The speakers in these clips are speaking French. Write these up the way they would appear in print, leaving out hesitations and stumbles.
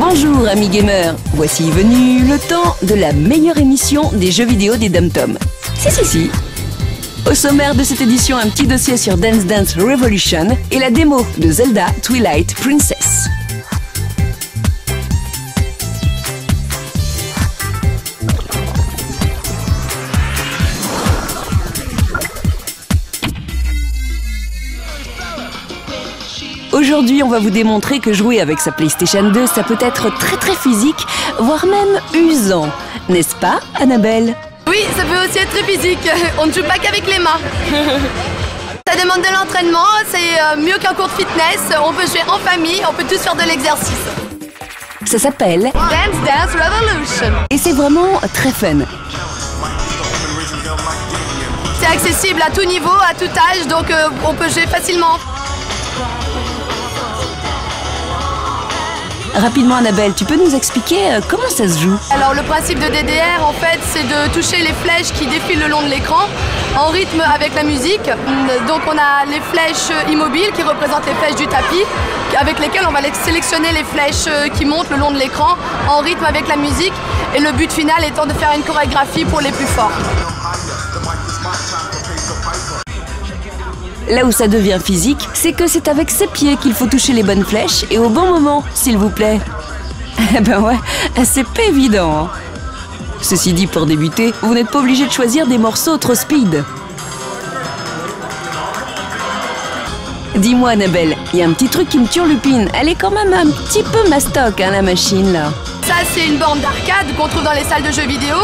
Bonjour amis gamers, voici venu le temps de la meilleure émission des jeux vidéo des Dum-Tom. Si. Au sommaire de cette édition, un petit dossier sur Dance Dance Revolution et la démo de Zelda Twilight Princess. Aujourd'hui, on va vous démontrer que jouer avec sa PlayStation 2, ça peut être très physique, voire même usant. N'est-ce pas, Annabelle? Oui, ça peut aussi être très physique. On ne joue pas qu'avec les mains. Ça demande de l'entraînement, c'est mieux qu'un cours de fitness. On peut jouer en famille, on peut tous faire de l'exercice. Ça s'appelle Dance Dance Revolution. Et c'est vraiment très fun. C'est accessible à tout niveau, à tout âge, donc on peut jouer facilement. Rapidement, Annabelle, tu peux nous expliquer comment ça se joue? Alors le principe de DDR, en fait, c'est de toucher les flèches qui défilent le long de l'écran en rythme avec la musique. Donc on a les flèches immobiles qui représentent les flèches du tapis, avec lesquelles on va sélectionner les flèches qui montent le long de l'écran en rythme avec la musique. Et le but final étant de faire une chorégraphie pour les plus forts. Là où ça devient physique, c'est que c'est avec ses pieds qu'il faut toucher les bonnes flèches et au bon moment, s'il vous plaît. Ben ouais, c'est pas évident. Hein. Ceci dit, pour débuter, vous n'êtes pas obligé de choisir des morceaux trop speed. Dis-moi, Annabelle, il y a un petit truc qui me turlupine. Elle est quand même un petit peu mastoc, hein, la machine, là. Ça, c'est une borne d'arcade qu'on trouve dans les salles de jeux vidéo.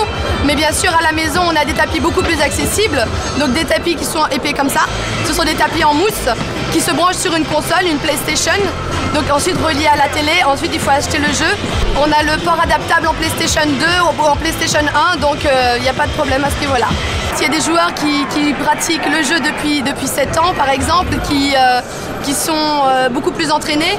Mais bien sûr, à la maison, on a des tapis beaucoup plus accessibles. Donc des tapis qui sont épais comme ça. Ce sont des tapis en mousse qui se branchent sur une console, une PlayStation. Donc ensuite reliés à la télé. Ensuite, il faut acheter le jeu. On a le port adaptable en PlayStation 2 ou en PlayStation 1. Donc il n'y a pas de problème à ce niveau-là. S'il y a des joueurs qui pratiquent le jeu depuis 7 ans, par exemple, qui sont beaucoup plus entraînés.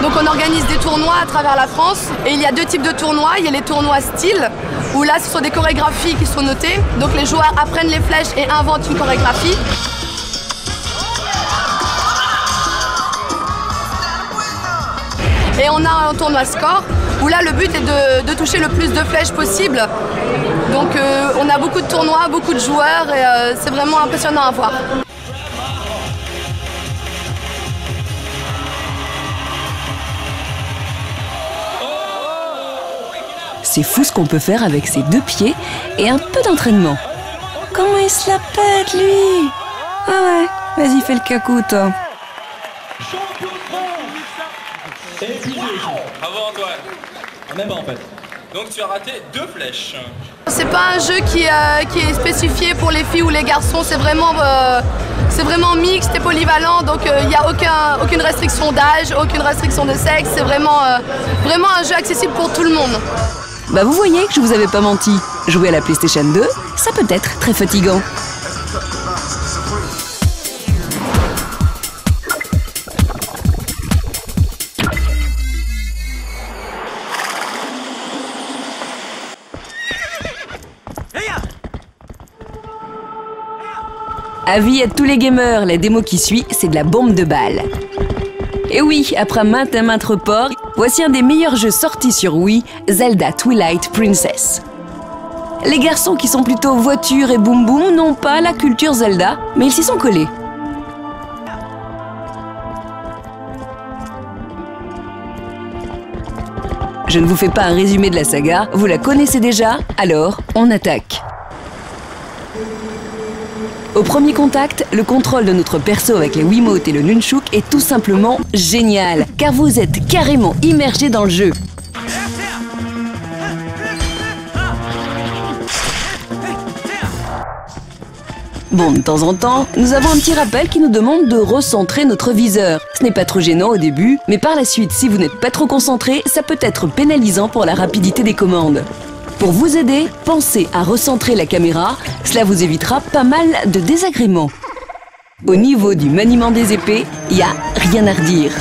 Donc on organise des tournois à travers la France et il y a deux types de tournois. Il y a les tournois style où là ce sont des chorégraphies qui sont notées. Donc les joueurs apprennent les flèches et inventent une chorégraphie. Et on a un tournoi score où là le but est de toucher le plus de flèches possible. Donc on a beaucoup de tournois, beaucoup de joueurs et c'est vraiment impressionnant à voir. C'est fou ce qu'on peut faire avec ses deux pieds et un peu d'entraînement. Comment il se la pète, lui? Ah ouais, vas-y, fais le cacou, toi. Bravo Antoine. Même pas en fait. Donc tu as raté 2 flèches. C'est pas un jeu qui est spécifié pour les filles ou les garçons, c'est vraiment mixte et polyvalent, donc il n'y a aucune restriction d'âge, aucune restriction de sexe, c'est vraiment un jeu accessible pour tout le monde. Bah vous voyez que je vous avais pas menti. Jouer à la PlayStation 2, ça peut être très fatigant. Avis à tous les gamers, la démo qui suit, c'est de la bombe de balles. Et oui, après maintes reports, voici un des meilleurs jeux sortis sur Wii, Zelda Twilight Princess. Les garçons qui sont plutôt voitures et boum boum n'ont pas la culture Zelda, mais ils s'y sont collés. Je ne vous fais pas un résumé de la saga, vous la connaissez déjà, alors on attaque. Au premier contact, le contrôle de notre perso avec les Wiimotes et le Nunchuk est tout simplement génial, car vous êtes carrément immergé dans le jeu. Bon, de temps en temps, nous avons un petit rappel qui nous demande de recentrer notre viseur. Ce n'est pas trop gênant au début, mais par la suite, si vous n'êtes pas trop concentré, ça peut être pénalisant pour la rapidité des commandes. Pour vous aider, pensez à recentrer la caméra, cela vous évitera pas mal de désagréments. Au niveau du maniement des épées, il n'y a rien à redire.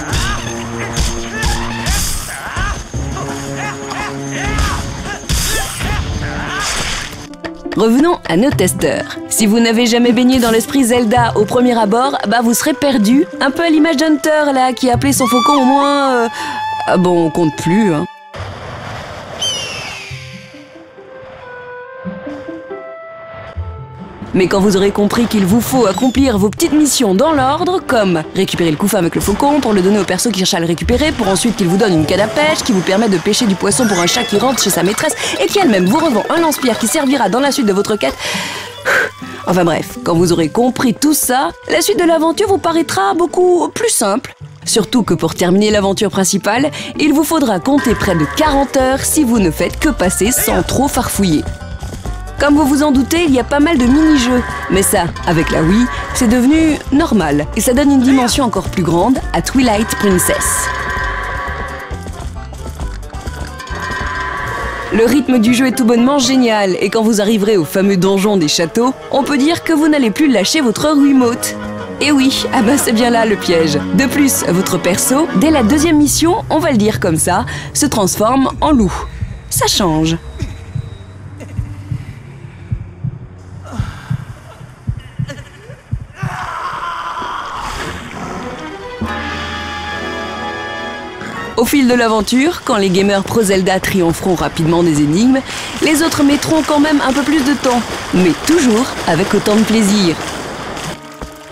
Revenons à nos testeurs. Si vous n'avez jamais baigné dans l'esprit Zelda au premier abord, bah vous serez perdu. Un peu à l'image d'Hunter là, qui a appelé son faucon au moins... Ah bon, on compte plus, hein. Mais quand vous aurez compris qu'il vous faut accomplir vos petites missions dans l'ordre, comme récupérer le couffin avec le faucon pour le donner au perso qui cherche à le récupérer, pour ensuite qu'il vous donne une canne à pêche qui vous permet de pêcher du poisson pour un chat qui rentre chez sa maîtresse et qui elle-même vous revend un lance-pierre qui servira dans la suite de votre quête. Enfin bref, quand vous aurez compris tout ça, la suite de l'aventure vous paraîtra beaucoup plus simple. Surtout que pour terminer l'aventure principale, il vous faudra compter près de 40 heures si vous ne faites que passer sans trop farfouiller. Comme vous vous en doutez, il y a pas mal de mini-jeux, mais ça, avec la Wii, c'est devenu normal et ça donne une dimension encore plus grande à Twilight Princess. Le rythme du jeu est tout bonnement génial et quand vous arriverez au fameux donjon des châteaux, on peut dire que vous n'allez plus lâcher votre Wiimote. Et oui, ah bah c'est bien là le piège. De plus, votre perso, dès la deuxième mission, on va le dire comme ça, se transforme en loup. Ça change. Au fil de l'aventure, quand les gamers pro Zelda triompheront rapidement des énigmes, les autres mettront quand même un peu plus de temps, mais toujours avec autant de plaisir.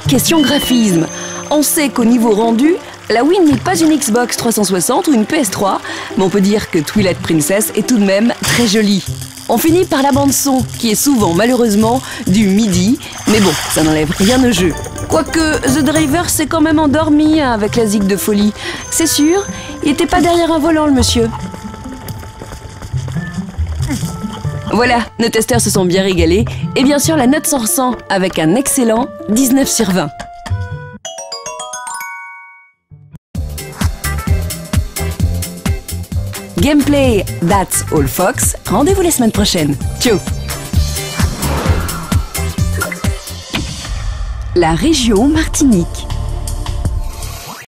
Question graphisme. On sait qu'au niveau rendu, la Wii n'est pas une Xbox 360 ou une PS3, mais on peut dire que Twilight Princess est tout de même très jolie. On finit par la bande-son, qui est souvent malheureusement du MIDI, mais bon, ça n'enlève rien au jeu. Quoique The Driver s'est quand même endormi avec la zig de folie. C'est sûr, il n'était pas derrière un volant le monsieur. Voilà, nos testeurs se sont bien régalés, et bien sûr la note s'en ressent avec un excellent 19 sur 20. Gameplay, that's all folks. Rendez-vous la semaine prochaine. Ciao. La région Martinique.